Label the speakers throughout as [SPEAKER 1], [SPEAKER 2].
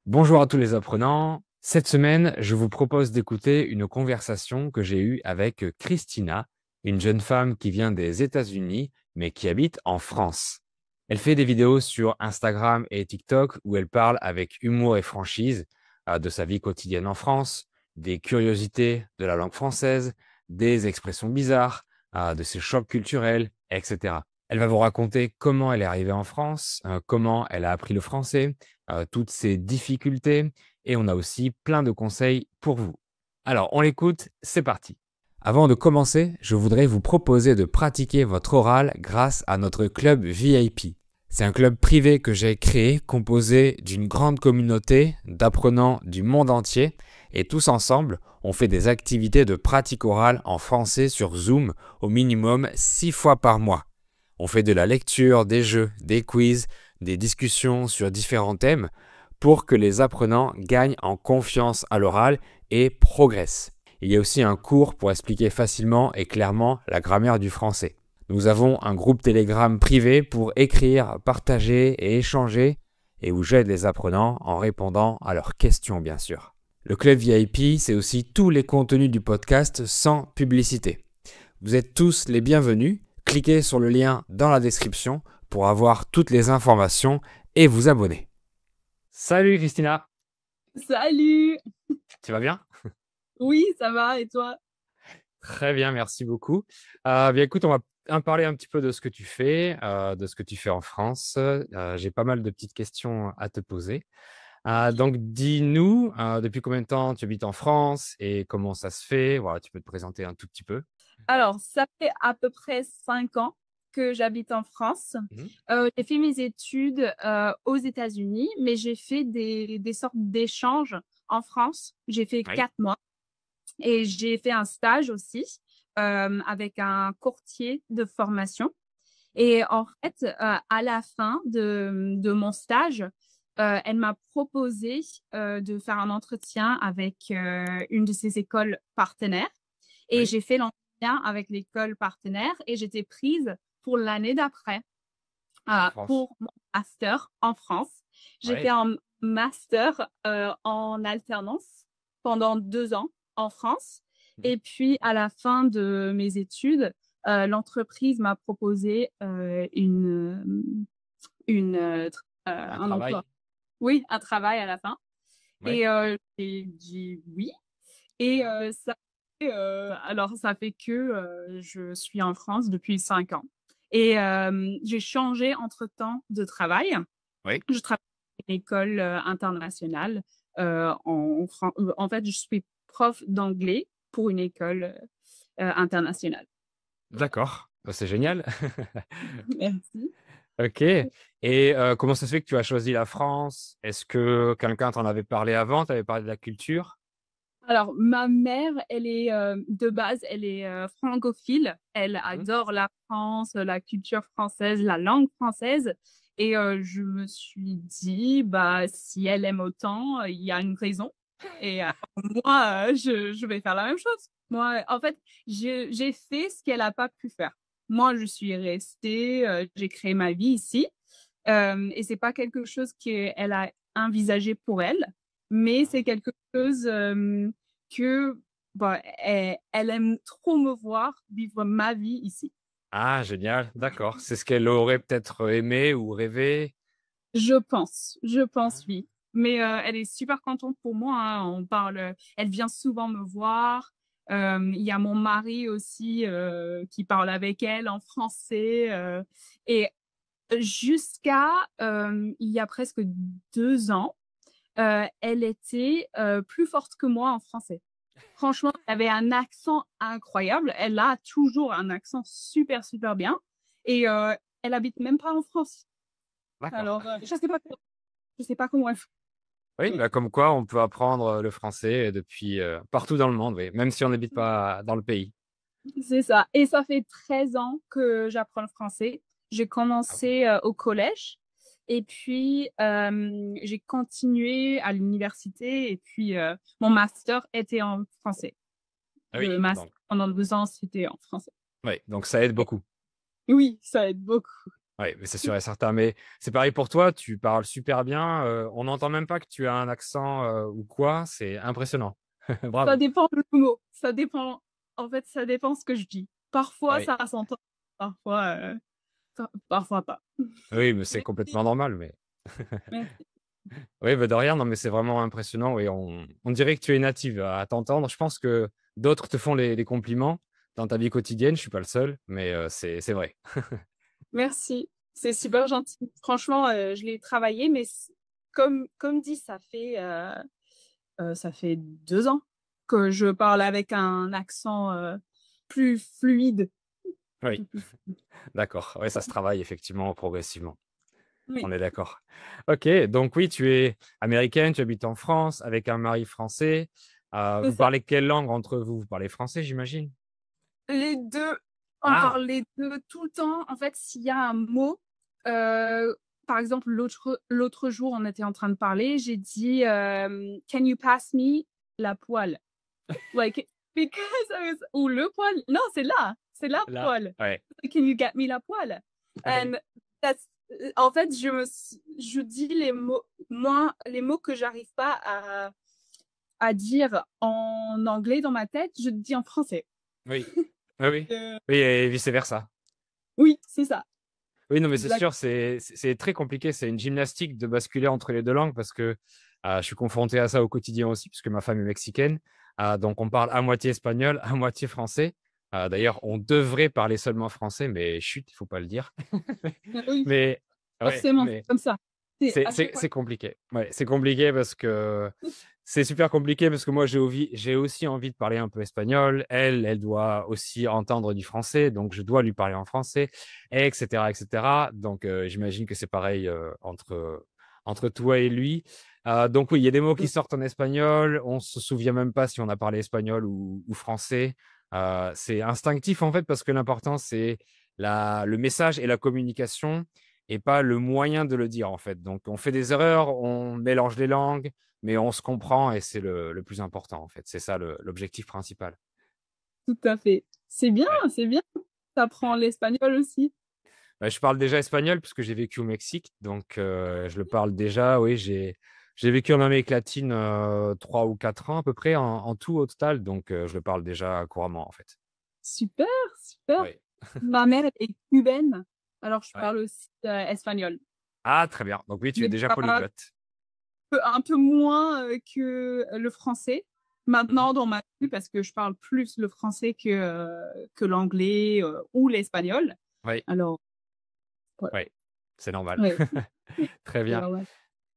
[SPEAKER 1] Bonjour à tous les apprenants. Cette semaine, je vous propose d'écouter une conversation que j'ai eue avec Christina, une jeune femme qui vient des États-Unis, mais qui habite en France. Elle fait des vidéos sur Instagram et TikTok où elle parle avec humour et franchise de sa vie quotidienne en France, des curiosités de la langue française, des expressions bizarres, de ses chocs culturels, etc. Elle va vous raconter comment elle est arrivée en France, comment elle a appris le français, toutes ses difficultés et on a aussi plein de conseils pour vous. Alors, on l'écoute, c'est parti. Avant de commencer, je voudrais vous proposer de pratiquer votre oral grâce à notre club VIP. C'est un club privé que j'ai créé composé d'une grande communauté d'apprenants du monde entier et tous ensemble, on fait des activités de pratique orale en français sur Zoom au minimum 6 fois par mois. On fait de la lecture, des jeux, des quiz, des discussions sur différents thèmes pour que les apprenants gagnent en confiance à l'oral et progressent. Il y a aussi un cours pour expliquer facilement et clairement la grammaire du français. Nous avons un groupe Telegram privé pour écrire, partager et échanger et où j'aide les apprenants en répondant à leurs questions bien sûr. Le club VIP, c'est aussi tous les contenus du podcast sans publicité. Vous êtes tous les bienvenus. Cliquez sur le lien dans la description pour avoir toutes les informations et vous abonner. Salut Christina,
[SPEAKER 2] Salut!
[SPEAKER 1] tu vas bien?
[SPEAKER 2] Oui, ça va et toi?
[SPEAKER 1] Très bien, merci beaucoup. Bien écoute, on va parler un petit peu de ce que tu fais, de ce que tu fais en France. J'ai pas mal de petites questions à te poser. Donc dis-nous, depuis combien de temps tu habites en France et comment ça se fait? Voilà, tu peux te présenter un tout petit peu.
[SPEAKER 2] Alors, ça fait à peu près 5 ans que j'habite en France.
[SPEAKER 1] Mhm.
[SPEAKER 2] J'ai fait mes études aux États-Unis, mais j'ai fait des sortes d'échanges en France. J'ai fait
[SPEAKER 1] Oui,
[SPEAKER 2] 4 mois et j'ai fait un stage aussi avec un courtier de formation. Et en fait, à la fin de mon stage, elle m'a proposé de faire un entretien avec une de ses écoles partenaires. Et
[SPEAKER 1] oui,
[SPEAKER 2] j'ai fait l'entretien avec l'école partenaire et j'étais prise pour l'année d'après
[SPEAKER 1] en France.
[SPEAKER 2] pour mon master en France. J'ai fait
[SPEAKER 1] Oui.
[SPEAKER 2] un master en alternance pendant 2 ans en France.
[SPEAKER 1] Mhm.
[SPEAKER 2] Et puis, à la fin de mes études, l'entreprise m'a proposé
[SPEAKER 1] Un
[SPEAKER 2] un emploi.
[SPEAKER 1] travail.
[SPEAKER 2] Oui, un travail à la fin.
[SPEAKER 1] Oui.
[SPEAKER 2] Et j'ai dit oui. Et alors, ça fait que je suis en France depuis 5 ans. Et j'ai changé entre-temps de travail.
[SPEAKER 1] Oui.
[SPEAKER 2] Je travaille à une école internationale. En fait, je suis prof d'anglais pour une école internationale.
[SPEAKER 1] D'accord, bah, c'est génial.
[SPEAKER 2] Merci.
[SPEAKER 1] OK et comment ça se fait que tu as choisi la France? Est-ce que quelqu'un t'en avait parlé avant? Tu avais parlé de la culture?
[SPEAKER 2] Alors, ma mère, elle est de base, elle est francophile. Elle
[SPEAKER 1] Mmh.
[SPEAKER 2] adore la France, la culture française, la langue française. Et je me suis dit, bah, si elle aime autant, il y a une raison. Et moi, je vais faire la même chose. Moi, en fait, j'ai fait ce qu'elle n'a pas pu faire. Moi, je suis restée, j'ai créé ma vie ici. Et c'est pas quelque chose qu'elle a envisagé pour elle, mais c'est quelque chose que bah, elle aime trop me voir vivre ma vie ici.
[SPEAKER 1] Ah génial, d'accord. C'est ce qu'elle aurait peut-être aimé ou rêvé?
[SPEAKER 2] Je pense
[SPEAKER 1] Ah.
[SPEAKER 2] oui. Mais elle est super contente pour moi, hein. On parle, elle vient souvent me voir. Il y a mon mari aussi qui parle avec elle en français. Et jusqu'à il y a presque 2 ans, elle était plus forte que moi en français. Franchement, elle avait un accent incroyable. Elle a toujours un accent super, super bien. Et elle habite même pas en France.
[SPEAKER 1] D'accord.
[SPEAKER 2] Alors, je sais pas comment elle fait.
[SPEAKER 1] Oui, bah, comme quoi on peut apprendre, le français depuis, partout dans le monde, oui, même si on n'habite pas dans le pays.
[SPEAKER 2] C'est ça. Et ça fait 13 ans que j'apprends le français. J'ai
[SPEAKER 1] Ah oui.
[SPEAKER 2] commencé au collège et puis j'ai continué à l'université et puis mon master était en français.
[SPEAKER 1] Ah oui,
[SPEAKER 2] Le master
[SPEAKER 1] donc
[SPEAKER 2] pendant 2 ans, c'était en français.
[SPEAKER 1] oui, donc ça aide beaucoup.
[SPEAKER 2] Oui, ça aide beaucoup.
[SPEAKER 1] Oui, mais c'est sûr et certain. Mais c'est pareil pour toi, tu parles super bien. On n'entend même pas que tu as un accent ou quoi. C'est impressionnant.
[SPEAKER 2] Ça
[SPEAKER 1] Bravo.
[SPEAKER 2] dépend le mot, ça dépend en fait, ça dépend ce que je dis. Parfois
[SPEAKER 1] Oui,
[SPEAKER 2] ça s'entend, parfois, parfois pas.
[SPEAKER 1] oui, mais c'est
[SPEAKER 2] Merci,
[SPEAKER 1] complètement normal. Mais
[SPEAKER 2] merci.
[SPEAKER 1] oui, bah, de rien. Non, mais c'est vraiment impressionnant. Et on dirait que tu es native à t'entendre. Je pense que d'autres te font les compliments dans ta vie quotidienne. Je suis pas le seul, mais c'est vrai.
[SPEAKER 2] Merci, c'est super gentil. Franchement, je l'ai travaillé, mais comme dit, ça fait 2 ans que je parle avec un accent, plus fluide, un
[SPEAKER 1] Oui,
[SPEAKER 2] peu plus fluide.
[SPEAKER 1] d'accord. Ouais, ça se travaille effectivement progressivement. On
[SPEAKER 2] Oui,
[SPEAKER 1] est d'accord. OK, donc oui, tu es américaine, tu habites en France avec un mari français.
[SPEAKER 2] c'est
[SPEAKER 1] Vous
[SPEAKER 2] ça.
[SPEAKER 1] parlez quelle langue entre vous? Vous parlez français, j'imagine?
[SPEAKER 2] Les 2, on
[SPEAKER 1] Ah!
[SPEAKER 2] parle les 2 tout le temps. En fait, s'il y a un mot, par exemple, l'autre jour, on était en train de parler, j'ai dit, «Can you pass me la poêle?» Like, because I was ou le poêle, non, c'est la
[SPEAKER 1] Là,
[SPEAKER 2] poêle.
[SPEAKER 1] ouais,
[SPEAKER 2] «Can you get me la poêle?»
[SPEAKER 1] ouais.
[SPEAKER 2] And that's en fait, je dis les mots que j'arrive pas à dire en anglais dans ma tête, je le dis en français.
[SPEAKER 1] Oui. Oui, oui.
[SPEAKER 2] Heu,
[SPEAKER 1] Oui et vice versa.
[SPEAKER 2] oui, c'est ça,
[SPEAKER 1] Oui, non, mais c'est
[SPEAKER 2] exact.
[SPEAKER 1] sûr, c'est très compliqué. C'est une gymnastique de basculer entre les 2 langues parce que, je suis confronté à ça au quotidien aussi puisque ma femme est mexicaine. Donc on parle à moitié espagnol, à moitié français. D'ailleurs, on devrait parler seulement français, mais chut, il faut pas le dire.
[SPEAKER 2] Oui,
[SPEAKER 1] Mais ouais,
[SPEAKER 2] forcément, c'est
[SPEAKER 1] mais
[SPEAKER 2] comme ça. C'est
[SPEAKER 1] c'est
[SPEAKER 2] à
[SPEAKER 1] c'est
[SPEAKER 2] chaque fois.
[SPEAKER 1] c'est compliqué. Ouais, c'est compliqué parce que c'est super compliqué parce que moi, j'ai aussi envie de parler un peu espagnol. Elle doit aussi entendre du français, donc je dois lui parler en français et cetera et cetera. Donc j'imagine que c'est pareil, entre toi et lui. Donc oui, il y a des mots qui sortent en espagnol, on se souvient même pas si on a parlé espagnol ou français. C'est instinctif, en fait, parce que l'important, c'est la le message et la communication et pas le moyen de le dire, en fait. Donc on fait des erreurs, on mélange les langues, mais on se comprend et c'est le plus important, en fait. C'est ça l'objectif principal.
[SPEAKER 2] Tout à fait.
[SPEAKER 1] Ouais,
[SPEAKER 2] C'est bien. Tu apprends
[SPEAKER 1] ouais.
[SPEAKER 2] l'espagnol aussi?
[SPEAKER 1] Bah, je parle déjà espagnol puisque j'ai vécu au Mexique, donc je le parle déjà, oui, j'ai vécu en Amérique latine, 3 ou 4 ans à peu près en tout au total, donc je le parle déjà couramment, en fait.
[SPEAKER 2] Super, super.
[SPEAKER 1] Oui,
[SPEAKER 2] Ma mère est cubaine, alors je
[SPEAKER 1] ouais.
[SPEAKER 2] parle aussi, espagnol.
[SPEAKER 1] Ah très bien, donc oui, tu es
[SPEAKER 2] Mais
[SPEAKER 1] déjà
[SPEAKER 2] pas
[SPEAKER 1] polyglotte.
[SPEAKER 2] un peu moins, que le français.
[SPEAKER 1] Mmh.
[SPEAKER 2] Maintenant dans ma vie, parce que je parle plus le français que l'anglais, ou l'espagnol.
[SPEAKER 1] Oui,
[SPEAKER 2] Alors voilà.
[SPEAKER 1] oui, c'est normal.
[SPEAKER 2] Ouais,
[SPEAKER 1] Très
[SPEAKER 2] c'est
[SPEAKER 1] bien.
[SPEAKER 2] normal.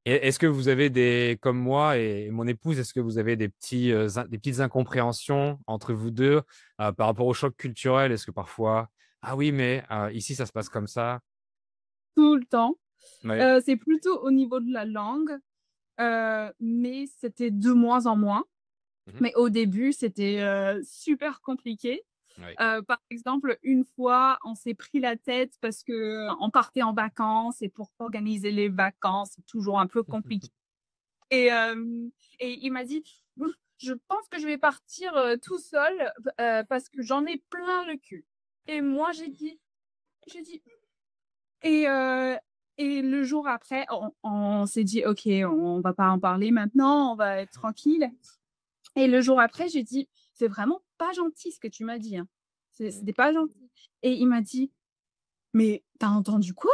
[SPEAKER 1] Et est-ce que vous avez comme moi et mon épouse, est-ce que vous avez des petites incompréhensions entre vous 2 par rapport au choc culturel? Est-ce que parfois: «Ah oui, mais ici ça se passe comme ça».
[SPEAKER 2] Tout le temps.
[SPEAKER 1] Ouais.
[SPEAKER 2] C'est plutôt au niveau de la langue, mais c'était de moins en moins.
[SPEAKER 1] Mmh.
[SPEAKER 2] Mais au début, c'était, super compliqué.
[SPEAKER 1] Ouais.
[SPEAKER 2] Par exemple, une fois, on s'est pris la tête parce qu'on partait en vacances et pour organiser les vacances, c'est toujours un peu compliqué et il m'a dit: «Ouf, je pense que je vais partir, tout seul, parce que j'en ai plein le cul» et moi j'ai dit et le jour après, on s'est dit: «OK, on va pas en parler maintenant, on va être tranquille» et le jour après, j'ai dit: «C'est vraiment pas gentil ce que tu m'as dit, hein.
[SPEAKER 1] Mmh.
[SPEAKER 2] C'était pas gentil» et il m'a dit: «Mais tu as entendu quoi?»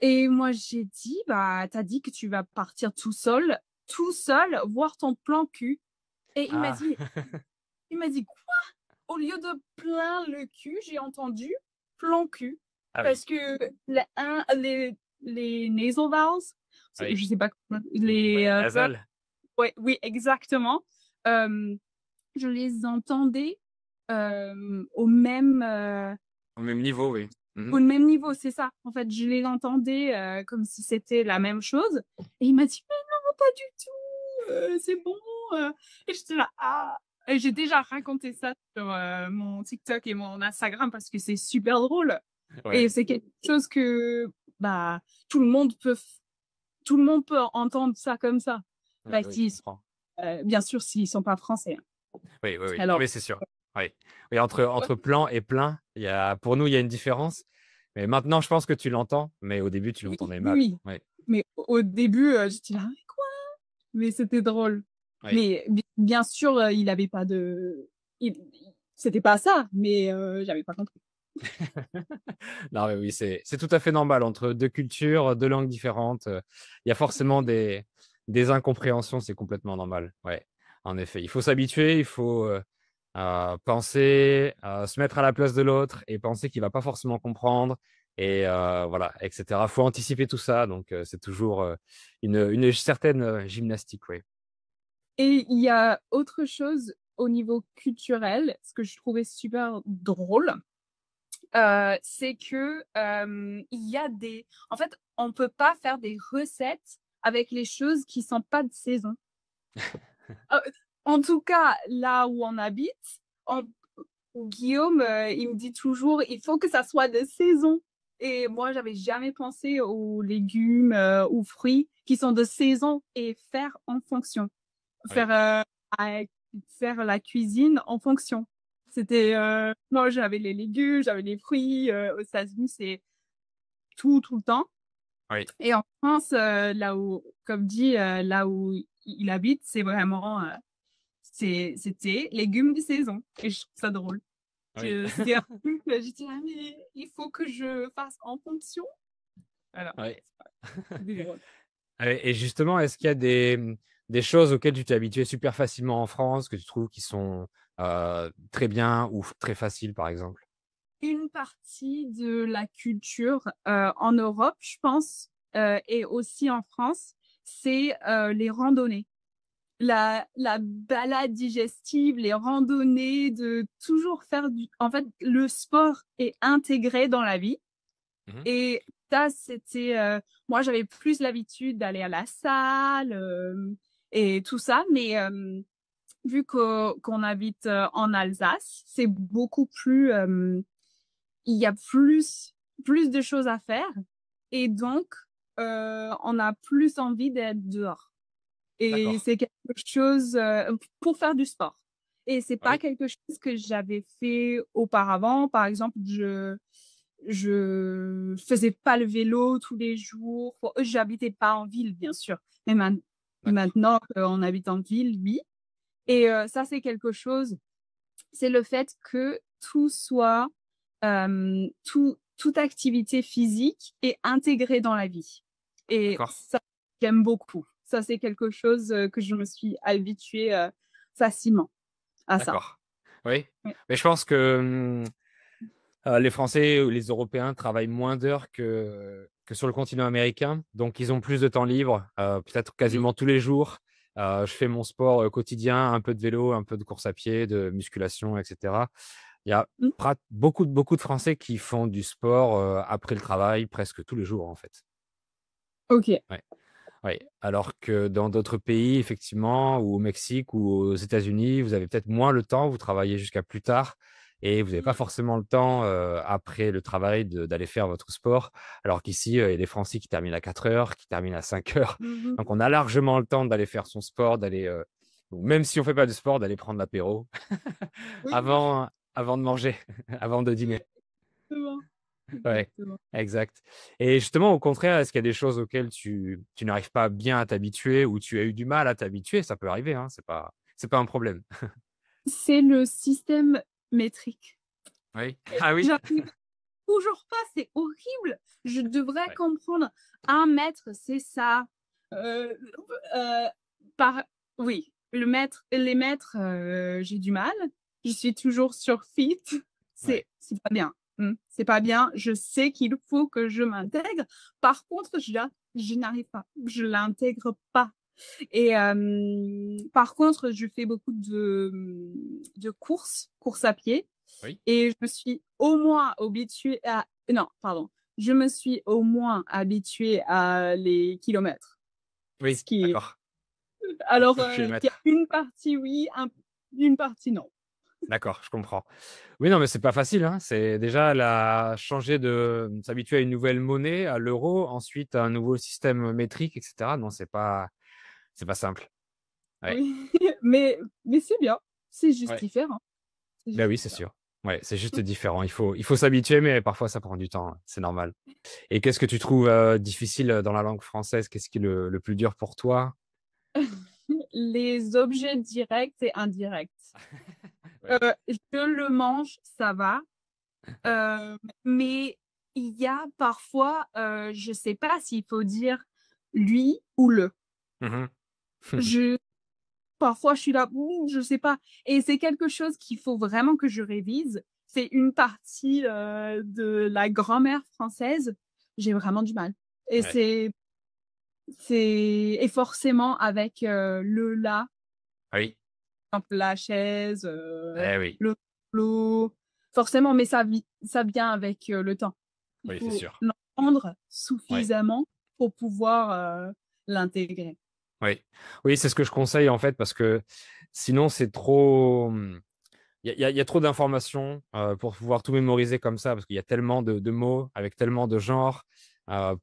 [SPEAKER 2] et moi j'ai dit: «Bah, tu as dit que tu vas partir tout seul voir ton plan cul» et
[SPEAKER 1] Ah!
[SPEAKER 2] il m'a dit: «Quoi?» au lieu de plein le cul, j'ai entendu plan cul
[SPEAKER 1] Ah oui,
[SPEAKER 2] parce que les nasal vowels,
[SPEAKER 1] oui.
[SPEAKER 2] je sais pas comment les,
[SPEAKER 1] Ouais,
[SPEAKER 2] vowels
[SPEAKER 1] nasal,
[SPEAKER 2] ouais, oui, exactement. Hem, je les entendais,
[SPEAKER 1] au même niveau, oui. Mmh.
[SPEAKER 2] au même niveau, c'est ça. En fait, je les entendais, comme si c'était la même chose et il m'a dit: «Mais non, pas du tout, c'est bon, et j'étais là: «Ah» et j'ai déjà raconté ça sur, mon TikTok et mon Instagram parce que c'est super drôle et
[SPEAKER 1] Ouais,
[SPEAKER 2] c'est quelque chose que, bah, tout le monde peut f tout le monde peut entendre ça comme ça.
[SPEAKER 1] ouais,
[SPEAKER 2] Bah,
[SPEAKER 1] oui, je
[SPEAKER 2] s'ils sont,
[SPEAKER 1] comprends.
[SPEAKER 2] bien sûr, s'ils sont pas français, hein.
[SPEAKER 1] Oui, oui, oui.
[SPEAKER 2] Alors
[SPEAKER 1] Oui, c'est sûr. Oui. Oui, entre plan et plein, pour nous, il y a une différence. Mais maintenant, je pense que tu l'entends, mais au début, tu
[SPEAKER 2] Oui,
[SPEAKER 1] l'entendais
[SPEAKER 2] oui,
[SPEAKER 1] mal.
[SPEAKER 2] oui.
[SPEAKER 1] Ouais,
[SPEAKER 2] Mais au début, j'étais là: «Mais quoi?» Mais c'était drôle.
[SPEAKER 1] ouais.
[SPEAKER 2] Mais bien sûr, il avait pas de il c'était pas ça, mais j'avais pas compris.
[SPEAKER 1] Non, mais oui, c'est tout à fait normal entre 2 cultures, 2 langues différentes, il y a forcément des incompréhensions, c'est complètement normal. Ouais, en effet. Il faut s'habituer, il faut, penser, se mettre à la place de l'autre et penser qu'il va pas forcément comprendre et voilà et cetera. Faut anticiper tout ça donc c'est toujours, une certaine, gymnastique, oui.
[SPEAKER 2] Et il y a autre chose au niveau culturel, ce que je trouvais super drôle, c'est que, il y a des en fait, on peut pas faire des recettes avec les choses qui sont pas de saison. Heu, En tout cas, là où on habite, on Guillaume, il me dit toujours: «Il faut que ça soit de saison» et moi, j'avais jamais pensé aux légumes, aux fruits qui sont de saison et faire en fonction.
[SPEAKER 1] Oui,
[SPEAKER 2] Faire, à faire la cuisine en fonction. C'était, moi, j'avais les légumes, j'avais les fruits, aux États-Unis, c'est tout le temps
[SPEAKER 1] oui,
[SPEAKER 2] et en France, là où comme dit, là où il habite, c'est vraiment, c'était légumes de saison et je trouve ça drôle.
[SPEAKER 1] oui,
[SPEAKER 2] C'était un truc, j'ai dit: «Ah mais il faut que je fasse en fonction». Voilà,
[SPEAKER 1] oui.
[SPEAKER 2] c'était drôle.
[SPEAKER 1] Et justement, est-ce qu'il y a des choses auxquelles tu t'es habitué super facilement en France, que tu trouves qui sont, très bien ou très faciles, par exemple?
[SPEAKER 2] Une partie de la culture, en Europe, je pense, et aussi en France, c'est, les randonnées. La balade digestive, les randonnées, de toujours faire du en fait, le sport est intégré dans la vie
[SPEAKER 1] Mmh.
[SPEAKER 2] et ça, c'était, moi, j'avais plus l'habitude d'aller à la salle, et tout ça, mais vu qu'on habite, en Alsace, c'est beaucoup plus, il y a plus de choses à faire et donc on a plus envie d'être dehors et
[SPEAKER 1] D'accord.
[SPEAKER 2] c'est quelque chose, pour faire du sport et c'est pas
[SPEAKER 1] Oui,
[SPEAKER 2] quelque chose que j'avais fait auparavant. Par exemple, je faisais pas le vélo tous les jours. Bon, j'habitais pas en ville, bien sûr, mais
[SPEAKER 1] d'accord.
[SPEAKER 2] maintenant qu'on habite en ville, oui et ça, c'est quelque chose c'est le fait que tout soit, toute activité physique est intégrée dans la vie et
[SPEAKER 1] D'accord,
[SPEAKER 2] ça, j'aime beaucoup. Ça, c'est quelque chose, que je me suis habituée, facilement à ça.
[SPEAKER 1] d'accord. Oui,
[SPEAKER 2] Ouais.
[SPEAKER 1] mais je pense que, les Français ou les Européens travaillent moins d'heures que sur le continent américain, donc ils ont plus de temps libre, peut-être
[SPEAKER 2] Oui.
[SPEAKER 1] quasiment tous les jours. Je fais mon sport, quotidien, un peu de vélo, un peu de course à pied, de musculation et cetera. Il y a
[SPEAKER 2] Mmh.
[SPEAKER 1] beaucoup de Français qui font du sport, après le travail presque tous les jours, en fait.
[SPEAKER 2] OK.
[SPEAKER 1] Ouais, ouais. Alors que dans d'autres pays, effectivement, ou au Mexique ou aux États-Unis, vous avez peut-être moins le temps, vous travaillez jusqu'à plus tard et vous n'avez pas
[SPEAKER 2] Mmh.
[SPEAKER 1] forcément le temps, après le travail d'aller faire votre sport. Alors qu'ici, il y a des Français qui terminent à 4 heures, qui terminent à 5 heures.
[SPEAKER 2] Mmh
[SPEAKER 1] Donc
[SPEAKER 2] mh.
[SPEAKER 1] on a largement le temps d'aller faire son sport, d'aller, ou même si on fait pas de sport, d'aller prendre l'apéro
[SPEAKER 2] Oui,
[SPEAKER 1] avant de manger, avant de dîner.
[SPEAKER 2] exactement,
[SPEAKER 1] Ouais,
[SPEAKER 2] exactement.
[SPEAKER 1] exact. Et justement, au contraire, est-ce qu'il y a des choses auxquelles tu n'arrives pas bien à t'habituer ou tu as eu du mal à t'habituer? Ça peut arriver, hein, c'est pas un problème.
[SPEAKER 2] C'est le système métrique.
[SPEAKER 1] Oui. Ah oui?
[SPEAKER 2] J'arrive toujours pas, c'est horrible. Je devrais
[SPEAKER 1] Ouais,
[SPEAKER 2] comprendre. 1 mètre, c'est ça. Heu heu, par oui, les mètres, j'ai du mal. Je suis toujours sur Fit.
[SPEAKER 1] ouais,
[SPEAKER 2] C'est pas bien. C'est pas bien. Je sais qu'il faut que je m'intègre. Par contre, je n'arrive pas. Je l'intègre pas et par contre, je fais beaucoup de courses à pied
[SPEAKER 1] oui,
[SPEAKER 2] et je me suis au moins habituée à non, pardon, je me suis au moins habituée à les kilomètres.
[SPEAKER 1] oui,
[SPEAKER 2] Ce qui est
[SPEAKER 1] d'accord.
[SPEAKER 2] alors, il y a
[SPEAKER 1] Kilomètres.
[SPEAKER 2] une partie oui, une partie non.
[SPEAKER 1] D'accord, je comprends. Oui, non, mais c'est pas facile, hein. C'est déjà la changer s'habituer à une nouvelle monnaie, à l'euro, ensuite à un nouveau système métrique et cetera. Non, c'est pas simple. Ouais,
[SPEAKER 2] Oui, mais c'est bien, c'est juste
[SPEAKER 1] ouais.
[SPEAKER 2] différent, c'est
[SPEAKER 1] Bah
[SPEAKER 2] juste
[SPEAKER 1] oui, c'est
[SPEAKER 2] différent.
[SPEAKER 1] sûr. Ouais, c'est juste différent. Il faut s'habituer, mais parfois ça prend du temps, hein, c'est normal. Et qu'est-ce que tu trouves difficile dans la langue française? Qu'est-ce qui est le plus dur pour toi?
[SPEAKER 2] Les objets directs et indirects.
[SPEAKER 1] Ouais.
[SPEAKER 2] Je le mange, ça va.
[SPEAKER 1] Ouais.
[SPEAKER 2] Mais il y a parfois, je sais pas s'il faut dire lui ou le.
[SPEAKER 1] Mhm.
[SPEAKER 2] Je Parfois, je suis là: «Ouh, je sais pas» et c'est quelque chose qu'il faut vraiment que je révise. C'est une partie, de la grammaire française, j'ai vraiment du mal et
[SPEAKER 1] Ouais.
[SPEAKER 2] c'est forcément avec, le «la»,
[SPEAKER 1] Ah oui.
[SPEAKER 2] par exemple la chaise,
[SPEAKER 1] Eh oui.
[SPEAKER 2] le tableau, forcément, mais ça vient avec, le temps. Il
[SPEAKER 1] Oui, c'est
[SPEAKER 2] faut
[SPEAKER 1] sûr.
[SPEAKER 2] l'entendre
[SPEAKER 1] Ouais.
[SPEAKER 2] suffisamment pour pouvoir, l'intégrer.
[SPEAKER 1] Oui. Oui, c'est ce que je conseille en fait, parce que sinon c'est trop. Il y a trop d'informations pour pouvoir tout mémoriser comme ça, parce qu'il y a tellement de mots avec tellement de genres.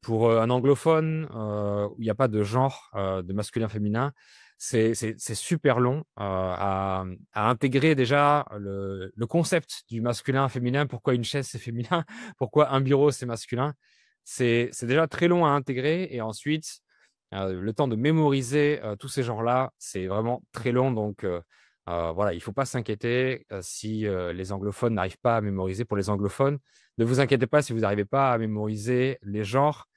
[SPEAKER 1] Pour un anglophone, où il n'y a pas de genre de masculin-féminin, c'est super long à intégrer déjà le concept du masculin-féminin. Pourquoi une chaise c'est féminin? Pourquoi un bureau c'est masculin? C'est déjà très long à intégrer. Et ensuite, le temps de mémoriser tous ces genres-là, c'est vraiment très long. Donc, voilà, il ne faut pas s'inquiéter si les anglophones n'arrivent pas à mémoriser. Pour les anglophones, ne vous inquiétez pas si vous n'arrivez pas à mémoriser les genres.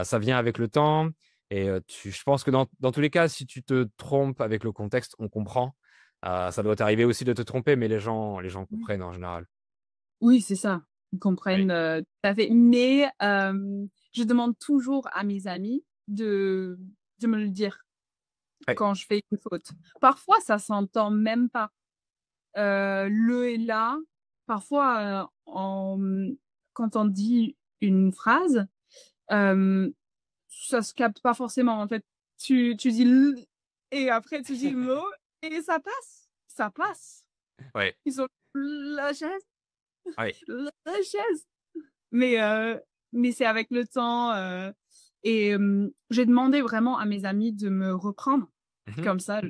[SPEAKER 1] Ça vient avec le temps. Et je pense que dans tous les cas, si tu te trompes avec le contexte, on comprend. Ça doit t'arriver aussi de te tromper, mais les gens
[SPEAKER 2] Mmh.
[SPEAKER 1] comprennent en général.
[SPEAKER 2] Oui, c'est ça. Ils
[SPEAKER 1] Oui.
[SPEAKER 2] comprennent, tout à fait. Mais, je demande toujours à mes amis de me le dire
[SPEAKER 1] Ouais.
[SPEAKER 2] quand je fais une faute. Parfois, ça s'entend même pas. Le et la, parfois, quand on dit une phrase, hem, ça se capte pas forcément, en fait. Tu dis «l» et après tu dis le mot et ça passe, ça passe.
[SPEAKER 1] Ouais.
[SPEAKER 2] Ils sont: «La chaise,
[SPEAKER 1] Ouais.
[SPEAKER 2] la chaise». Mais, mais c'est avec le temps, et j'ai demandé vraiment à mes amis de me reprendre.
[SPEAKER 1] Mhm.
[SPEAKER 2] Comme ça,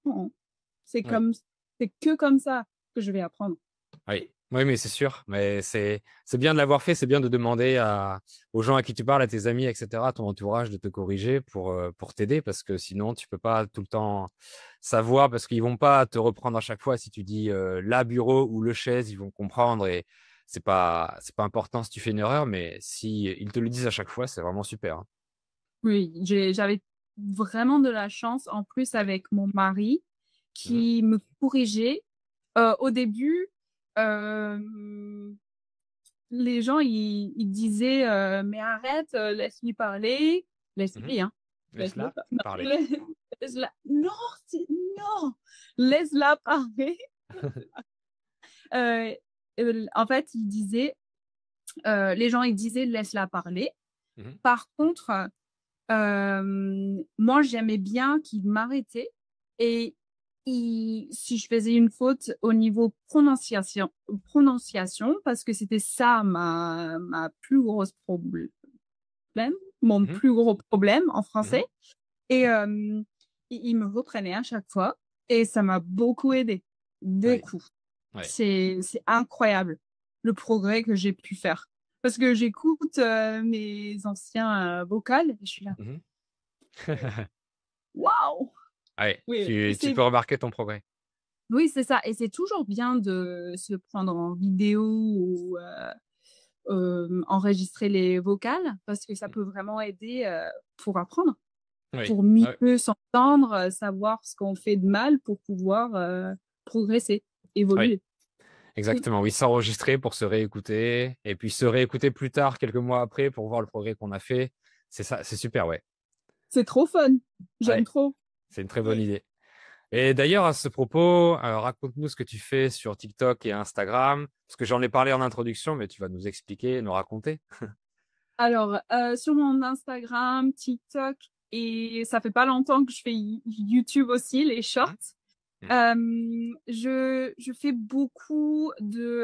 [SPEAKER 2] non, c'est
[SPEAKER 1] Ouais.
[SPEAKER 2] comme c'est que comme ça que je vais apprendre.
[SPEAKER 1] Oui, oui, mais c'est sûr. Mais c'est bien de l'avoir fait. C'est bien de demander aux gens à qui tu parles, à tes amis, etc., à ton entourage, de te corriger pour t'aider, parce que sinon, tu peux pas tout le temps savoir, parce qu'ils vont pas te reprendre à chaque fois. Si tu dis la bureau ou le chaise, ils vont comprendre, et c'est pas important si tu fais une erreur, mais si ils te le disent à chaque fois, c'est vraiment super, hein.
[SPEAKER 2] Oui, j'avais vraiment de la chance en plus
[SPEAKER 1] Ouais.
[SPEAKER 2] avec mon mari
[SPEAKER 1] Mhm.
[SPEAKER 2] qui me corrigeait. Au début, hem, les gens ils disaient, «Mais arrête, laisse-lui parler».
[SPEAKER 1] Mhm.
[SPEAKER 2] Laisse-lui, hein. Laisse-le
[SPEAKER 1] Laisse-la
[SPEAKER 2] pa non,
[SPEAKER 1] parler.
[SPEAKER 2] laisse-la non, c'est non! Laisse-la parler. Heu, en fait, il disait, les gens ils disaient: «Laisse-la parler».
[SPEAKER 1] Mhm.
[SPEAKER 2] Par contre, moi, j'aimais bien qu'il m'arrêtait et si je faisais une faute au niveau prononciation, parce que c'était ça ma plus grosse problème, mon
[SPEAKER 1] Mhm.
[SPEAKER 2] plus gros problème en
[SPEAKER 1] Mhm.
[SPEAKER 2] français et il me reprenait à chaque fois et ça m'a beaucoup aidé,
[SPEAKER 1] Ouais.
[SPEAKER 2] beaucoup.
[SPEAKER 1] Ouais.
[SPEAKER 2] C'est incroyable le progrès que j'ai pu faire. Parce que j'écoute, mes anciens, vocals et je suis là:
[SPEAKER 1] Mhm.
[SPEAKER 2] «Waouh!»
[SPEAKER 1] Ouais,
[SPEAKER 2] Oui,
[SPEAKER 1] tu
[SPEAKER 2] c'est
[SPEAKER 1] peux remarquer ton progrès.
[SPEAKER 2] oui, c'est ça et c'est toujours bien de se prendre en vidéo ou, enregistrer les vocales parce que ça peut vraiment aider, pour apprendre,
[SPEAKER 1] Oui.
[SPEAKER 2] pour
[SPEAKER 1] Ouais.
[SPEAKER 2] mieux s'entendre, savoir ce qu'on fait de mal pour pouvoir, progresser,
[SPEAKER 1] Oui.
[SPEAKER 2] évoluer. Oui,
[SPEAKER 1] Exactement, oui, s'enregistrer pour se réécouter, et puis se réécouter plus tard, quelques mois après, pour voir le progrès qu'on a fait. C'est ça, c'est super, ouais.
[SPEAKER 2] c'est trop fun, j'aime
[SPEAKER 1] Ouais,
[SPEAKER 2] trop.
[SPEAKER 1] c'est une très bonne
[SPEAKER 2] Oui.
[SPEAKER 1] idée. Et d'ailleurs, à ce propos, raconte-nous ce que tu fais sur TikTok et Instagram, parce que j'en ai parlé en introduction, mais tu vas nous expliquer, nous raconter.
[SPEAKER 2] Alors, sur mon Instagram, TikTok et ça fait pas longtemps que je fais YouTube aussi, les
[SPEAKER 1] Mhm.
[SPEAKER 2] shorts.
[SPEAKER 1] Mhm.
[SPEAKER 2] Je fais beaucoup de,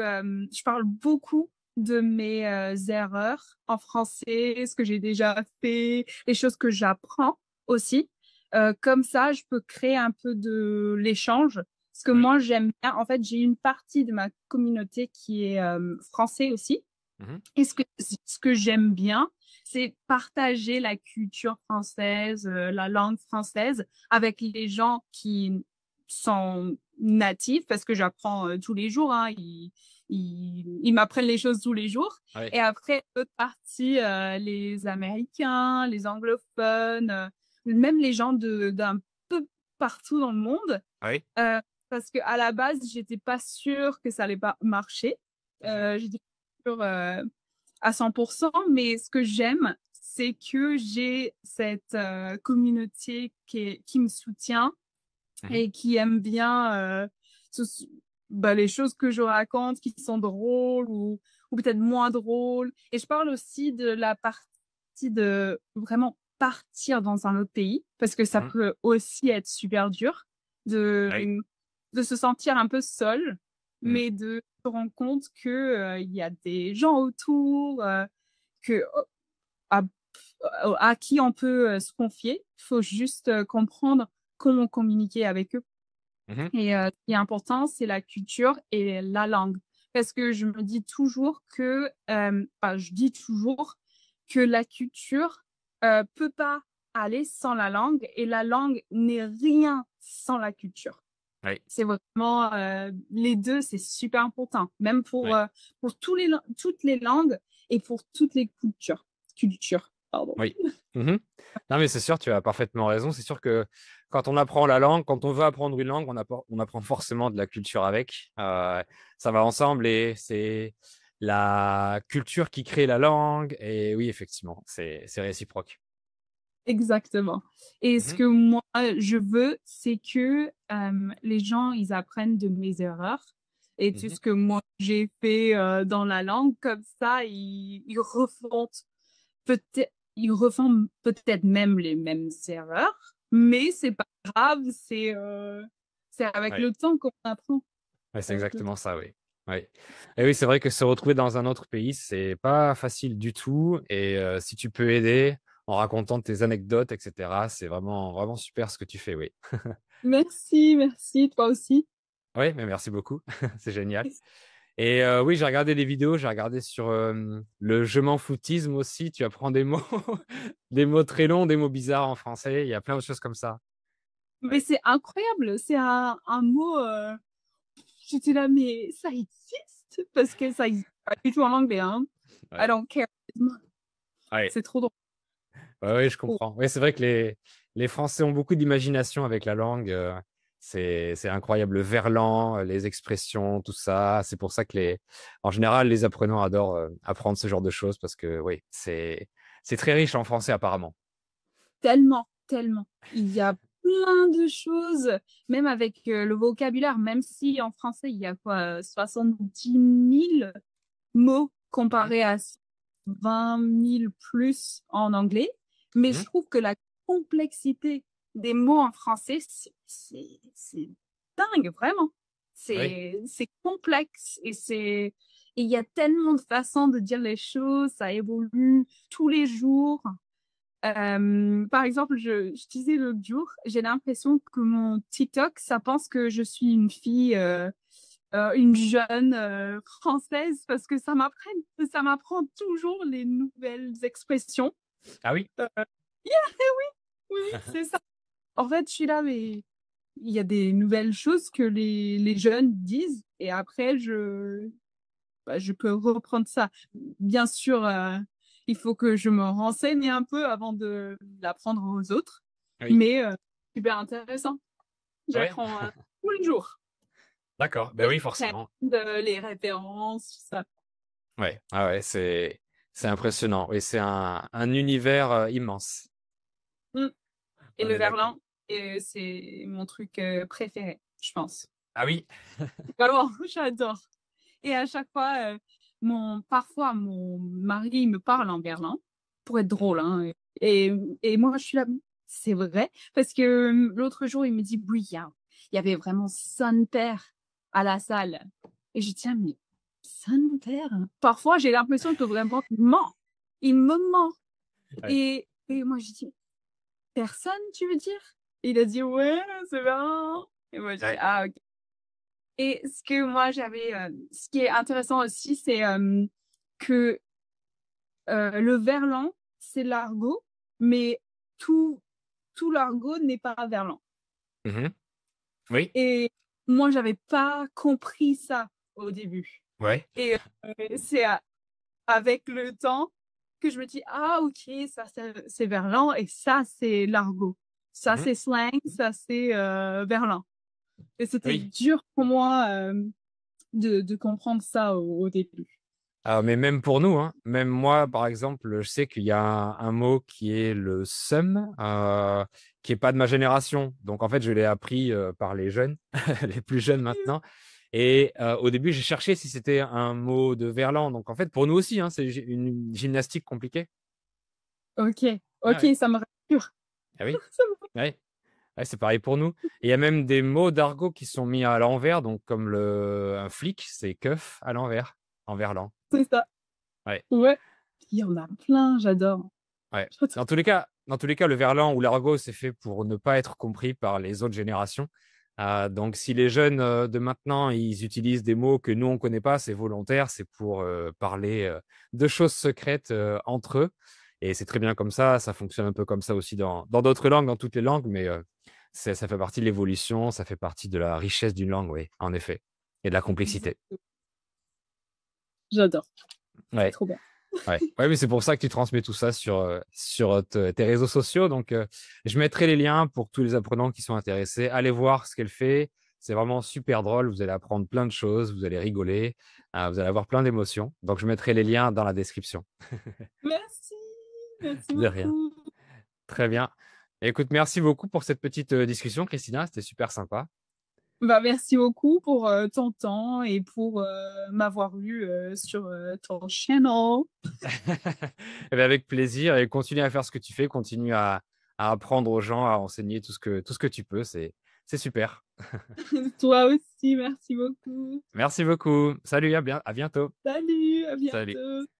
[SPEAKER 2] je parle beaucoup de mes, erreurs en français, ce que j'ai déjà fait, les choses que j'apprends aussi. Comme ça, je peux créer un peu de l'échange Parce que
[SPEAKER 1] Oui.
[SPEAKER 2] moi, j'aime bien, en fait, j'ai une partie de ma communauté qui est français aussi.
[SPEAKER 1] Mhm.
[SPEAKER 2] Et ce que j'aime bien, c'est partager la culture française, la langue française avec les gens qui sont natifs, parce que j'apprends tous les jours, hein, ils m'apprennent les choses tous les jours.
[SPEAKER 1] Oui.
[SPEAKER 2] Et après, l'autre partie, les Américains, les anglophones, même les gens d'un peu partout dans le monde.
[SPEAKER 1] Oui.
[SPEAKER 2] Euh, Parce qu'à la base, j'étais pas sûre que ça allait pas marcher. J'étais pas sûre à 100%, mais ce que j'aime, c'est que j'ai cette communauté qui me soutient
[SPEAKER 1] Mhm.
[SPEAKER 2] et qui aime bien les choses que je raconte qui sont drôles ou peut-être moins drôles. Et je parle aussi de la partie de vraiment partir dans un autre pays, parce que ça
[SPEAKER 1] Mhm.
[SPEAKER 2] peut aussi être super dur
[SPEAKER 1] Oui.
[SPEAKER 2] de, de se sentir un peu seul,
[SPEAKER 1] Mhm.
[SPEAKER 2] mais de se rendre compte que, il y a des gens autour, que, à, à qui on peut se confier. Il faut juste comprendre comment communiquer avec eux.
[SPEAKER 1] Mhm.
[SPEAKER 2] Et ce qui est important, c'est la culture et la langue. Parce que je me dis toujours que, je dis toujours que la culture peut pas aller sans la langue et la langue n'est rien sans la culture.
[SPEAKER 1] Oui.
[SPEAKER 2] C'est vraiment les deux, c'est super important, même
[SPEAKER 1] Oui.
[SPEAKER 2] pour toutes les langues et pour toutes les cultures. Cultures, pardon.
[SPEAKER 1] Oui. Mhm. Non, mais c'est sûr, tu as parfaitement raison. C'est sûr que quand on apprend la langue, quand on veut apprendre une langue, on apprend forcément de la culture avec. Ça va ensemble et c'est la culture qui crée la langue. Et oui, effectivement, c'est réciproque.
[SPEAKER 2] Exactement. Et ce
[SPEAKER 1] Mhm.
[SPEAKER 2] que moi, je veux, c'est que les gens, ils apprennent de mes erreurs et tout
[SPEAKER 1] Mhm.
[SPEAKER 2] ce que moi, j'ai fait dans la langue. Comme ça, ils refont peut-être même les mêmes erreurs, mais c'est pas grave, c'est avec
[SPEAKER 1] Ouais.
[SPEAKER 2] le temps qu'on apprend.
[SPEAKER 1] Ouais, c'est
[SPEAKER 2] Avec le
[SPEAKER 1] exactement
[SPEAKER 2] temps.
[SPEAKER 1] ça, oui. Oui. Et oui, c'est vrai que se retrouver dans un autre pays, c'est pas facile du tout. Et si tu peux aider en racontant tes anecdotes, etc., c'est vraiment, vraiment super ce que tu fais, oui.
[SPEAKER 2] Merci, merci, toi aussi.
[SPEAKER 1] Oui, mais merci beaucoup. C'est génial. Et oui, j'ai regardé des vidéos, j'ai regardé sur le je m'en foutisme aussi. Tu apprends des mots, des mots très longs, des mots bizarres en français. Il y a plein de choses comme ça.
[SPEAKER 2] Mais
[SPEAKER 1] Ouais.
[SPEAKER 2] c'est incroyable, c'est un mot. J'étais là, mais ça existe? Parce que ça existe pas du tout en anglais, hein. I
[SPEAKER 1] Ouais.
[SPEAKER 2] don't care.
[SPEAKER 1] Ouais.
[SPEAKER 2] C'est trop drôle.
[SPEAKER 1] Ouais, ouais, je comprends. Oui, c'est vrai que les Français ont beaucoup d'imagination avec la langue. C'est incroyable. Le verlan, les expressions, tout ça. C'est pour ça que en général, les apprenants adorent apprendre ce genre de choses parce que oui, c'est très riche en français apparemment.
[SPEAKER 2] Tellement, tellement. Il y a plein de choses, même avec le vocabulaire, même si en français, il y a quoi, 70 000 mots
[SPEAKER 1] Mhm.
[SPEAKER 2] comparé à 20 000 plus en anglais. Mais je
[SPEAKER 1] Mhm.
[SPEAKER 2] trouve que la complexité des mots en français, c'est dingue, vraiment.
[SPEAKER 1] Oui,
[SPEAKER 2] C'est complexe et il y a tellement de façons de dire les choses, ça évolue tous les jours. Par exemple, je disais l'autre jour, j'ai l'impression que mon TikTok, ça pense que je suis une fille, une jeune française, parce que ça m'apprend toujours les nouvelles expressions.
[SPEAKER 1] ah oui.
[SPEAKER 2] Euh, yeah, oui, oui, c'est ça. En fait, je suis là, mais il y a des nouvelles choses que les jeunes disent, et après, je peux reprendre ça. Bien sûr, il faut que je me renseigne un peu avant de l'apprendre aux autres,
[SPEAKER 1] Oui.
[SPEAKER 2] mais super intéressant.
[SPEAKER 1] Ouais.
[SPEAKER 2] J'apprends tous les jours.
[SPEAKER 1] D'accord. Ben
[SPEAKER 2] Les
[SPEAKER 1] oui,
[SPEAKER 2] trends,
[SPEAKER 1] forcément.
[SPEAKER 2] les références, tout ça.
[SPEAKER 1] Ouais. Ah ouais, c'est impressionnant. Oui, c'est un univers immense.
[SPEAKER 2] Mm. Et
[SPEAKER 1] On
[SPEAKER 2] le
[SPEAKER 1] est d'accord.
[SPEAKER 2] verlan, c'est mon truc préféré, je pense.
[SPEAKER 1] Ah oui.
[SPEAKER 2] Vraiment, j'adore. Et à chaque fois, parfois, mon mari me parle en verlan pour être drôle, hein. Et, et moi, je suis là, c'est vrai. Parce que l'autre jour, il me dit, oui, il y avait vraiment son père à la salle. Et je tiens, mais son père? Parfois, j'ai l'impression que vraiment, il ment. Il me ment.
[SPEAKER 1] Ouais.
[SPEAKER 2] Et moi, je dis, personne, tu veux dire? Et il a dit, ouais, c'est vrai. Et moi, je dis,
[SPEAKER 1] Ouais.
[SPEAKER 2] ah, ok. Et ce que moi j'avais, ce qui est intéressant aussi, c'est que le verlan, c'est l'argot, mais tout, tout l'argot n'est pas verlan.
[SPEAKER 1] Mhm. Oui,
[SPEAKER 2] Et moi, j'avais pas compris ça au début.
[SPEAKER 1] ouais.
[SPEAKER 2] Et c'est avec le temps que je me dis, ah, ok, ça c'est verlan et ça c'est l'argot. Ça
[SPEAKER 1] Mhm.
[SPEAKER 2] c'est slang, ça c'est verlan. Et c'était
[SPEAKER 1] Oui.
[SPEAKER 2] dur pour moi de comprendre ça au début.
[SPEAKER 1] Mais même pour nous, hein, même moi, par exemple, je sais qu'il y a un mot qui est le seum, qui est pas de ma génération. Donc, en fait, je l'ai appris par les jeunes, les plus jeunes maintenant. Et au début, j'ai cherché si c'était un mot de verlan. Donc, en fait, pour nous aussi, hein, c'est une gymnastique compliquée.
[SPEAKER 2] Ok,
[SPEAKER 1] Ah
[SPEAKER 2] ok,
[SPEAKER 1] ouais.
[SPEAKER 2] ça me rassure.
[SPEAKER 1] Ah oui,
[SPEAKER 2] Ça me-
[SPEAKER 1] ouais. Ouais, c'est pareil pour nous. Et il y a même des mots d'argot qui sont mis à l'envers. Donc, comme un flic, c'est keuf à l'envers, en verlan.
[SPEAKER 2] C'est ça.
[SPEAKER 1] Ouais.
[SPEAKER 2] Ouais. Il y en a plein, j'adore.
[SPEAKER 1] Ouais. Dans tous les cas, le verlan ou l'argot, c'est fait pour ne pas être compris par les autres générations. Donc, si les jeunes de maintenant, ils utilisent des mots que nous, on ne connaît pas, c'est volontaire, c'est pour parler de choses secrètes entre eux. Et c'est très bien comme ça fonctionne un peu comme ça aussi dans d'autres langues, dans toutes les langues, mais ça fait partie de l'évolution, ça fait partie de la richesse d'une langue, oui, en effet, et de la complexité.
[SPEAKER 2] J'adore. C'est
[SPEAKER 1] Ouais.
[SPEAKER 2] trop bien.
[SPEAKER 1] Ouais, ouais, mais c'est pour ça que tu transmets tout ça sur tes réseaux sociaux. Donc, je mettrai les liens pour tous les apprenants qui sont intéressés. Allez voir ce qu'elle fait. C'est vraiment super drôle. Vous allez apprendre plein de choses. Vous allez rigoler. Vous allez avoir plein d'émotions. Donc, je mettrai les liens dans la description.
[SPEAKER 2] Merci. Merci
[SPEAKER 1] De rien.
[SPEAKER 2] beaucoup.
[SPEAKER 1] Très bien. Écoute, merci beaucoup pour cette petite discussion, Christina. C'était super sympa.
[SPEAKER 2] Bah, merci beaucoup pour ton temps et pour m'avoir eu sur ton channel.
[SPEAKER 1] Eh bien, avec plaisir. Et continue à faire ce que tu fais. Continue à apprendre aux gens, à enseigner tout ce que tu peux. C'est super.
[SPEAKER 2] Toi aussi, merci beaucoup.
[SPEAKER 1] Merci beaucoup. Salut, à bientôt.
[SPEAKER 2] Salut, à
[SPEAKER 1] Salut.
[SPEAKER 2] bientôt.